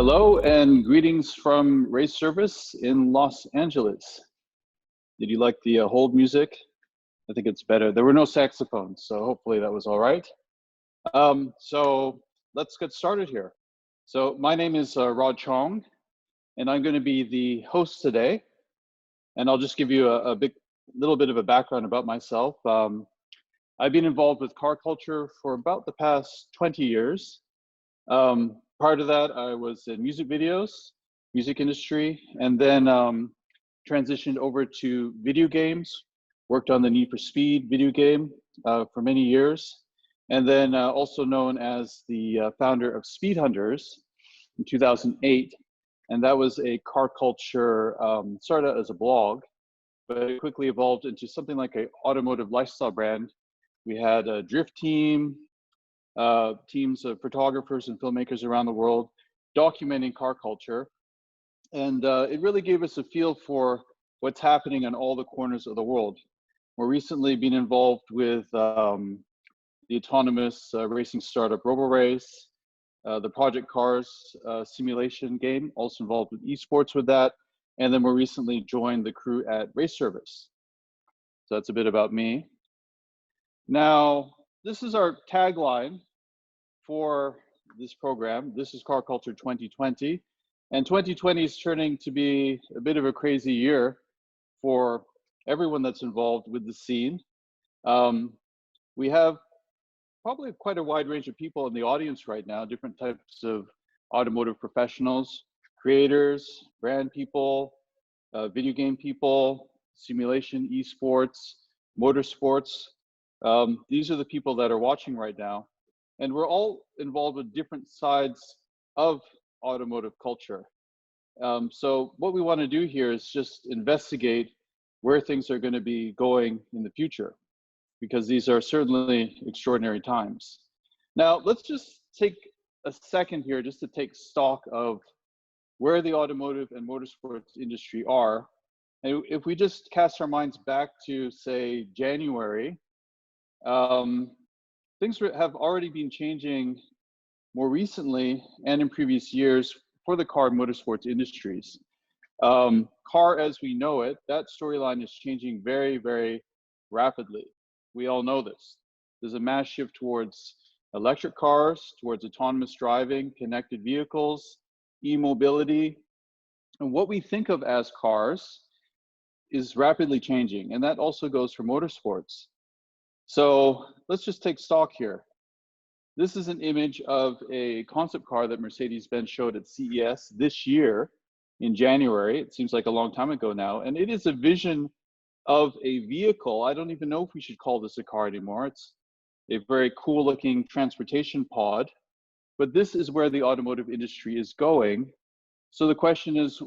Hello and greetings from race service in Los Angeles. Did you like the hold music? I think it's better. There were no saxophones, so hopefully that was all right. So let's get started here. So my name is Rod Chong, and I'm going to be the host today. And I'll just give you a little bit of a background about myself. I've been involved with car culture for about the past 20 years. Prior to that, I was in music videos, music industry, and then transitioned over to video games, worked on the Need for Speed video game for many years, and then also known as the founder of Speed Hunters in 2008. And that was a car culture, started out as a blog, but it quickly evolved into something like an automotive lifestyle brand. We had a drift team, teams of photographers and filmmakers around the world documenting car culture. And it really gave us a feel for what's happening on all the corners of the world. More recently, been involved with the autonomous racing startup RoboRace, the Project Cars simulation game, also involved with esports with that. And then more recently joined the crew at Race Service. So that's a bit about me. Now, this is our tagline for this program. This is Car Culture 2020. And 2020 is turning to be a bit of a crazy year for everyone that's involved with the scene. We have probably quite a wide range of people in the audience right now, different types of automotive professionals, creators, brand people, video game people, simulation, esports, motorsports. These are the people that are watching right now. And we're all involved with different sides of automotive culture. So what we want to do here is just investigate where things are going to be going in the future, because these are certainly extraordinary times. Now, let's just take a second here just to take stock of where the automotive and motorsports industry are. And if we just cast our minds back to, say, January, things have already been changing more recently and in previous years for the car and motorsports industries. Car as we know it, that storyline is changing very, very rapidly. We all know this. There's a mass shift towards electric cars, towards autonomous driving, connected vehicles, e-mobility. And what we think of as cars is rapidly changing. And that also goes for motorsports. So let's just take stock here. This is an image of a concept car that Mercedes-Benz showed at CES this year in January. It seems like a long time ago now. And it is a vision of a vehicle. I don't even know if we should call this a car anymore. It's a very cool looking transportation pod. But this is where the automotive industry is going. So the question is,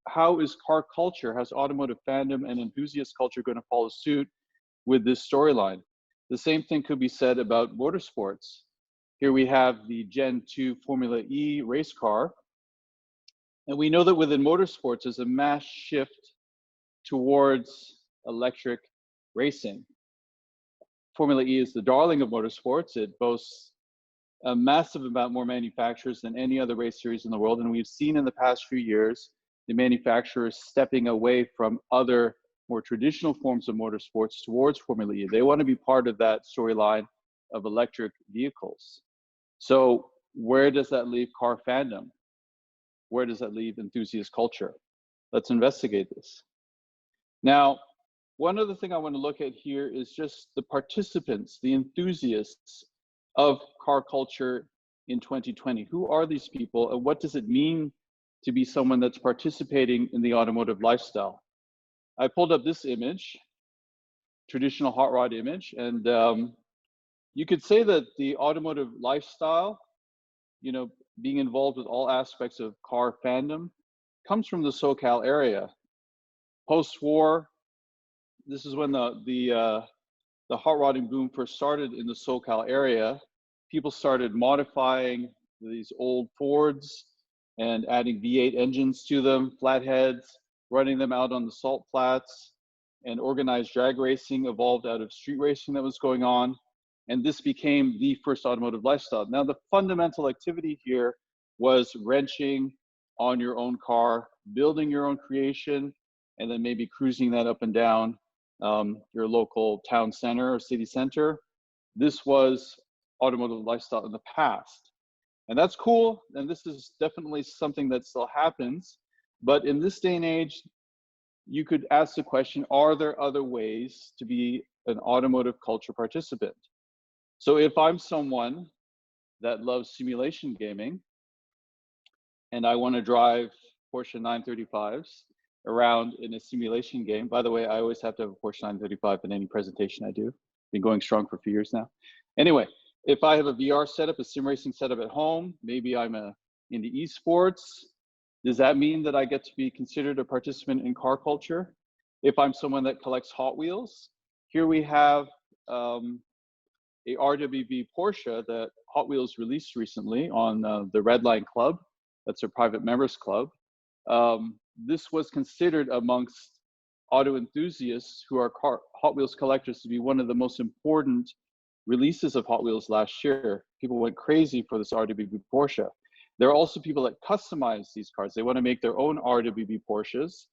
how is car culture, how's automotive fandom and enthusiast culture going to follow suit with this storyline? The same thing could be said about motorsports. Here we have the Gen 2 Formula E race car. And we know that within motorsports, there's a mass shift towards electric racing. Formula E is the darling of motorsports. It boasts a massive amount more manufacturers than any other race series in the world. And we've seen in the past few years, the manufacturers stepping away from other more traditional forms of motorsports towards Formula E. They want to be part of that storyline of electric vehicles. So where does that leave car fandom? Where does that leave enthusiast culture? Let's investigate this. Now, one other thing I want to look at here is just the participants, the enthusiasts of car culture in 2020. Who are these people and what does it mean to be someone that's participating in the automotive lifestyle? I pulled up this image, traditional hot rod image, and you could say that the automotive lifestyle, being involved with all aspects of car fandom, comes from the SoCal area. Post-war, this is when the hot rodding boom first started in the SoCal area. People started modifying these old Fords and adding V8 engines to them, flatheads, running them out on the salt flats, and organized drag racing evolved out of street racing that was going on. And this became the first automotive lifestyle. Now, the fundamental activity here was wrenching, on your own car, building your own creation, and then maybe cruising that up and down your local town center or city center. This was automotive lifestyle in the past. And that's cool. And this is definitely something that still happens. But in this day and age, you could ask the question, are there other ways to be an automotive culture participant? So if I'm someone that loves simulation gaming and I want to drive Porsche 935s around in a simulation game, by the way, I always have to have a Porsche 935 in any presentation I do. Been going strong for a few years now. Anyway, if I have a VR setup, a sim racing setup at home, maybe I'm into esports, does that mean that I get to be considered a participant in car culture? If I'm someone that collects Hot Wheels, here we have a RWB Porsche that Hot Wheels released recently on the Red Line Club. That's a private members club. This was considered amongst auto enthusiasts who are Hot Wheels collectors to be one of the most important releases of Hot Wheels last year. People went crazy for this RWB Porsche. There are also people that customize these cars. They want to make their own RWB Porsches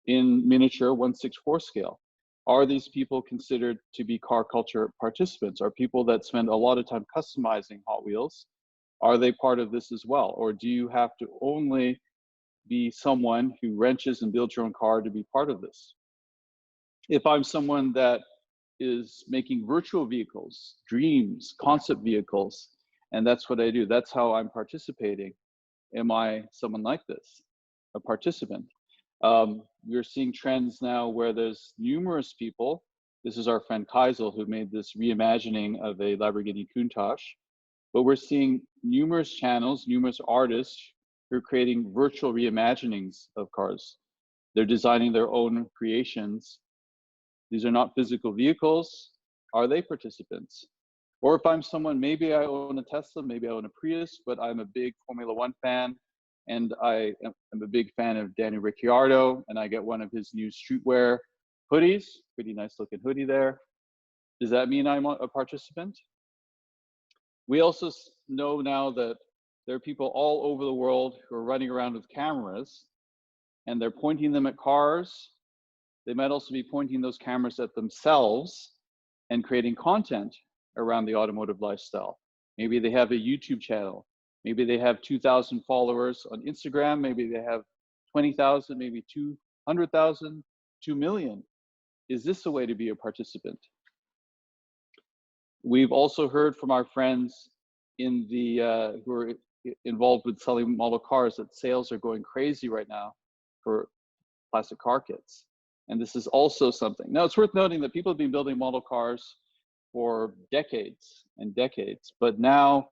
in miniature 1/64 scale. Are these people considered to be car culture participants? Are people that spend a lot of time customizing Hot Wheels, are they part of this as well? Or do you have to only be someone who wrenches and builds your own car to be part of this? If I'm someone that is making virtual vehicles, dreams, concept vehicles, and that's what I do, that's how I'm participating. Am I someone like this, a participant? We're seeing trends now where there's numerous people. This is our friend Kaisel who made this reimagining of a Lamborghini Countach. But we're seeing numerous channels, numerous artists who are creating virtual reimaginings of cars. They're designing their own creations. These are not physical vehicles. Are they participants? Or if I'm someone, maybe I own a Tesla, maybe I own a Prius, but I'm a big Formula One fan, and I am a big fan of Danny Ricciardo, and I get one of his new streetwear hoodies, pretty nice looking hoodie there. Does that mean I'm a participant? We also know now that there are people all over the world who are running around with cameras, and they're pointing them at cars. They might also be pointing those cameras at themselves and creating content around the automotive lifestyle. Maybe they have a YouTube channel. Maybe they have 2,000 followers on Instagram. Maybe they have 20,000, maybe 200,000, 2 million. Is this a way to be a participant? We've also heard from our friends in the who are involved with selling model cars that sales are going crazy right now for plastic car kits. And this is also something. Now, it's worth noting that people have been building model cars for decades and decades, but now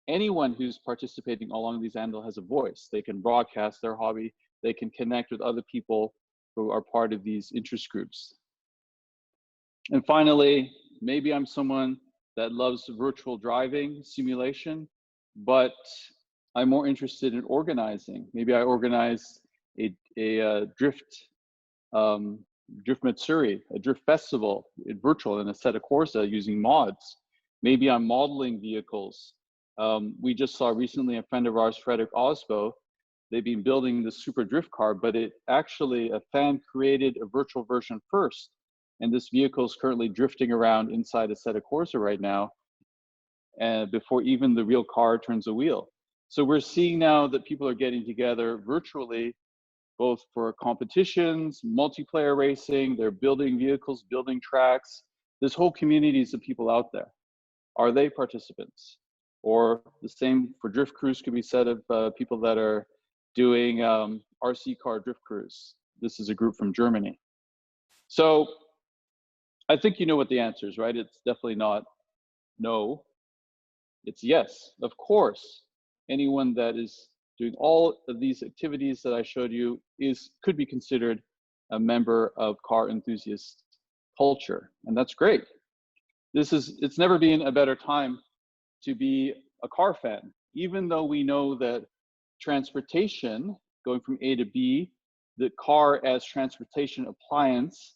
anyone who's participating along these angles has a voice. They can broadcast their hobby. They can connect with other people who are part of these interest groups. And finally, maybe I'm someone that loves virtual driving simulation, but I'm more interested in organizing. Maybe I organize a Drift Matsuri, a drift festival in virtual in Assetto Corsa using mods. Maybe I'm modeling vehicles. We just saw recently a friend of ours, Frederick Osbo, they've been building the super drift car, but it actually, a fan created a virtual version first. And this vehicle is currently drifting around inside Assetto Corsa right now, and before even the real car turns a wheel. So we're seeing now that people are getting together virtually, both for competitions, multiplayer racing, they're building vehicles, building tracks. There's whole communities of people out there. Are they participants? Or the same for drift crews could be said of people that are doing RC car drift crews. This is a group from Germany. So I think you know what the answer is, right? It's definitely not no, it's yes. Of course, anyone that is doing all of these activities that I showed you could be considered a member of car enthusiast culture, and that's great. It's never been a better time to be a car fan, even though we know that transportation, going from A to B, the car as transportation appliance,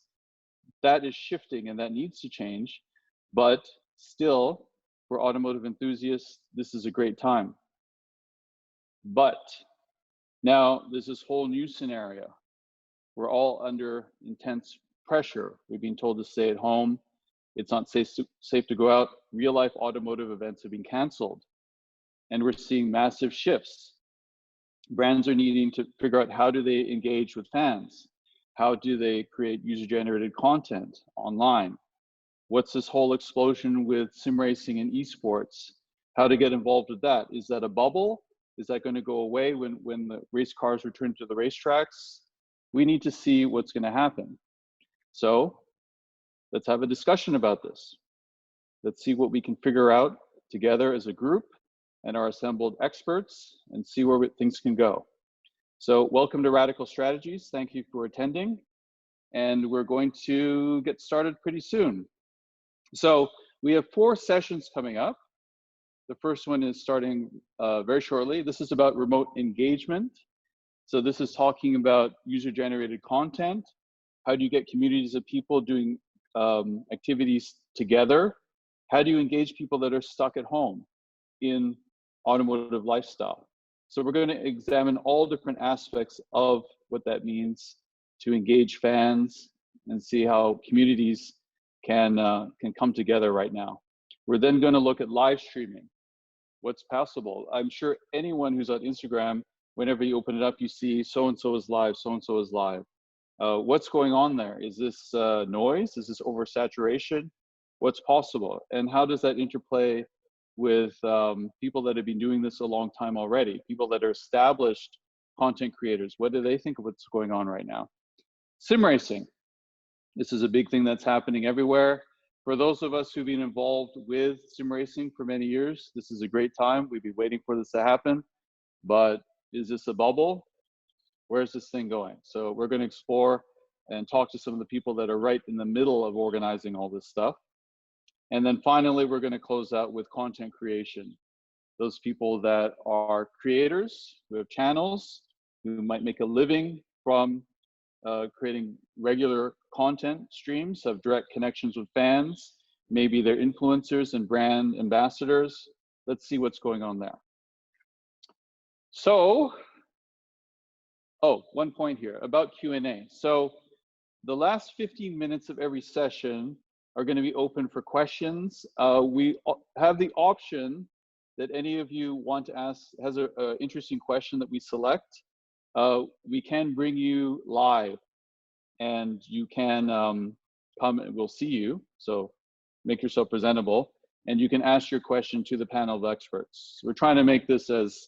that is shifting and that needs to change. But still, for automotive enthusiasts, this is a great time. But Now, there's this whole new scenario. We're all under intense pressure. We've been told to stay at home. It's not safe to go out. Real life automotive events have been canceled. And we're seeing massive shifts. Brands are needing to figure out, how do they engage with fans? How do they create user-generated content online? What's this whole explosion with sim racing and esports? How to get involved with that? Is that a bubble? Is that going to go away when the race cars return to the racetracks? We need to see what's going to happen. So let's have a discussion about this. Let's see what we can figure out together as a group and our assembled experts, and see where things can go. So welcome to Radical Strategies. Thank you for attending. And we're going to get started pretty soon. So we have 4 sessions coming up. The first one is starting very shortly. This is about remote engagement. So this is talking about user-generated content. How do you get communities of people doing activities together? How do you engage people that are stuck at home in automotive lifestyle? So we're going to examine all different aspects of what that means to engage fans and see how communities can come together right now. We're then going to look at live streaming. What's possible? I'm sure anyone who's on Instagram, whenever you open it up, you see so-and-so is live, so-and-so is live. What's going on there? Is this noise? Is this oversaturation? What's possible? And how does that interplay with people that have been doing this a long time already, people that are established content creators? What do they think of what's going on right now? Sim racing. This is a big thing that's happening everywhere. For those of us who've been involved with sim racing for many years, this is a great time. We've been waiting for this to happen. But is this a bubble? Where's this thing going? So we're going to explore and talk to some of the people that are right in the middle of organizing all this stuff. And then finally, we're going to close out with content creation. Those people that are creators, who have channels, who might make a living from creating regular content streams, have direct connections with fans. Maybe they're influencers and brand ambassadors. Let's see what's going on there. So, one point here about Q&A. So the last 15 minutes of every session are going to be open for questions. We have the option that any of you want to ask, has an interesting question that we select. We can bring you live, and you can come and we'll see you. So make yourself presentable, and you can ask your question to the panel of experts. We're trying to make this as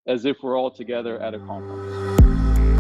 if we're all together at a conference.